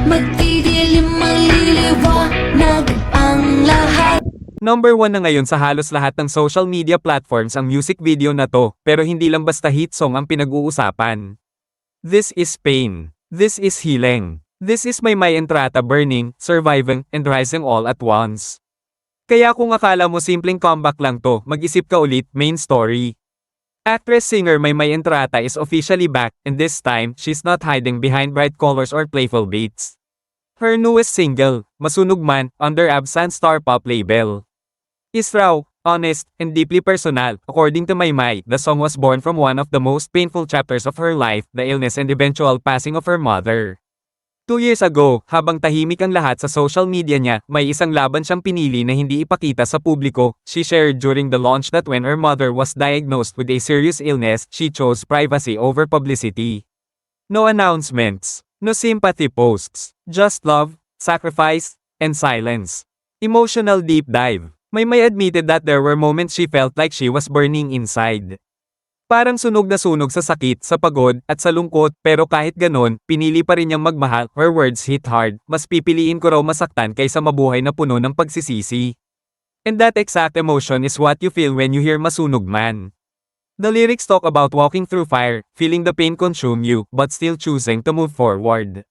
Magdidilim maliliwanag ang lahat. Number 1 na ngayon sa halos lahat ng social media platforms ang music video na to, pero hindi lang basta hit song ang pinag-uusapan. This is pain. This is healing. This is Maymay Entrata burning, surviving, and rising all at once. Kaya kung akala mo simpleng comeback lang to, mag-isip ka ulit, main story. Actress-singer Maymay Entrata is officially back, and this time, she's not hiding behind bright colors or playful beats. Her newest single, Masunog Man, under Absent Star Pop label, is raw, honest, and deeply personal. According to Maymay, the song was born from one of the most painful chapters of her life, the illness and eventual passing of her mother. 2 years ago, habang tahimik ang lahat sa social media niya, may isang laban siyang pinili na hindi ipakita sa publiko. She shared during the launch that when her mother was diagnosed with a serious illness, she chose privacy over publicity. No announcements, no sympathy posts, just love, sacrifice, and silence. Emotional deep dive. Maymay admitted that there were moments she felt like she was burning inside. Parang sunog na sunog sa sakit, sa pagod, at sa lungkot, pero kahit ganon, pinili pa rin niyang magmahal. Her words hit hard, mas pipiliin ko raw masaktan kaysa mabuhay na puno ng pagsisisi. And that exact emotion is what you feel when you hear Masunog Man. The lyrics talk about walking through fire, feeling the pain consume you, but still choosing to move forward.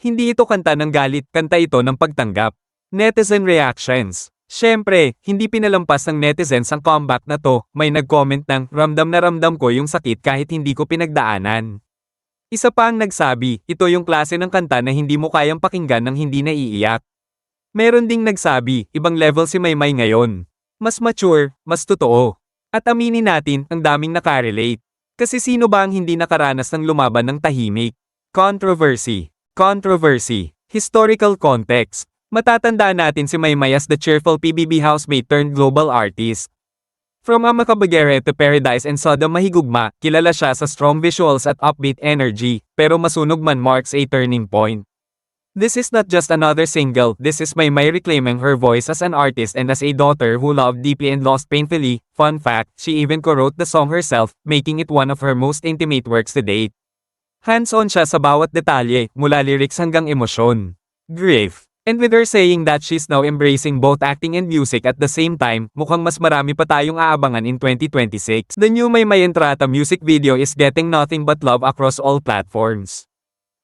Hindi ito kanta ng galit, kanta ito ng pagtanggap. Netizen reactions. Siyempre, hindi pinalampas ng netizens ang comeback na to. May nag-comment ng, ramdam na ramdam ko yung sakit kahit hindi ko pinagdaanan. Isa pa ang nagsabi, ito yung klase ng kanta na hindi mo kayang pakinggan ng hindi naiiyak. Meron ding nagsabi, ibang level si Maymay ngayon. Mas mature, mas totoo. At aminin natin, ang daming nakarelate. Kasi sino ba ang hindi nakaranas ng lumaban ng tahimik? Controversy. Controversy. Historical context. Matatandaan natin si Maymay as the cheerful PBB housemate turned global artist. From Ama Kabagere to Paradise and Sodom Mahigugma, kilala siya sa strong visuals at upbeat energy, pero Masunog Man marks a turning point. This is not just another single, this is Maymay reclaiming her voice as an artist and as a daughter who loved deeply and lost painfully. Fun fact, she even co-wrote the song herself, making it one of her most intimate works to date. Hands-on siya sa bawat detalye, mula lyrics hanggang emosyon. Grief. And with her saying that she's now embracing both acting and music at the same time, mukhang mas marami pa tayong aabangan in 2026. The new Maymay Entrata music video is getting nothing but love across all platforms.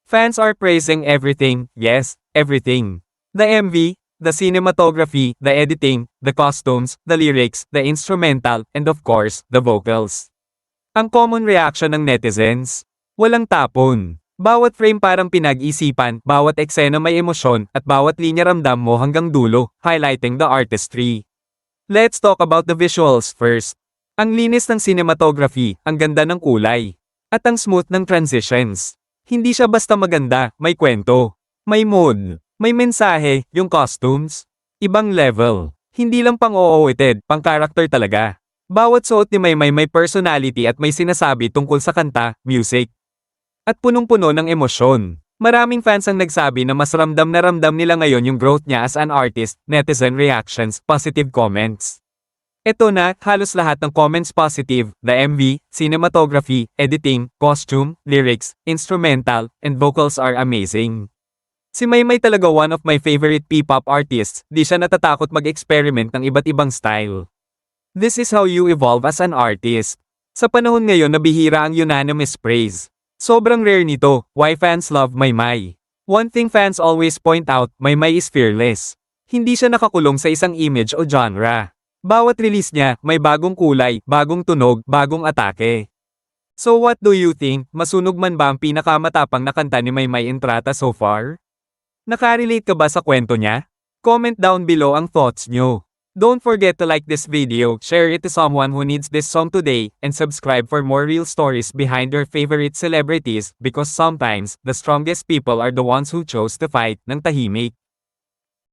Fans are praising everything, yes, everything. The MV, the cinematography, the editing, the costumes, the lyrics, the instrumental, and of course, the vocals. Ang common reaction ng netizens, walang tapon. Bawat frame parang pinag-isipan, bawat eksena may emosyon, at bawat linya ramdam mo hanggang dulo, highlighting the artistry. Let's talk about the visuals first. Ang linis ng cinematography, ang ganda ng kulay, at ang smooth ng transitions. Hindi siya basta maganda, may kwento, may mood, may mensahe. Yung costumes, ibang level. Hindi lang pang-oowited, pang-character talaga. Bawat suot ni Maymay may personality at may sinasabi tungkol sa kanta, music. At punong-puno ng emosyon. Maraming fans ang nagsabi na mas ramdam na ramdam nila ngayon yung growth niya as an artist, netizen reactions, positive comments. Eto na, halos lahat ng comments positive, the MV, cinematography, editing, costume, lyrics, instrumental, and vocals are amazing. Si Maymay talaga one of my favorite P-pop artists, di siya natatakot mag-experiment ng iba't ibang style. This is how you evolve as an artist. Sa panahon ngayon na bihira ang unanimous praise. Sobrang rare nito, why fans love Maymay. One thing fans always point out, Maymay is fearless. Hindi siya nakakulong sa isang image o genre. Bawat release niya, may bagong kulay, bagong tunog, bagong atake. So what do you think, Masunog Man ba ang pinakamatapang na kanta ni Maymay Entrata so far? Nakarelate ka ba sa kwento niya? Comment down below ang thoughts nyo. Don't forget to like this video, share it to someone who needs this song today, and subscribe for more real stories behind your favorite celebrities, because sometimes, the strongest people are the ones who chose to fight ng tahimik.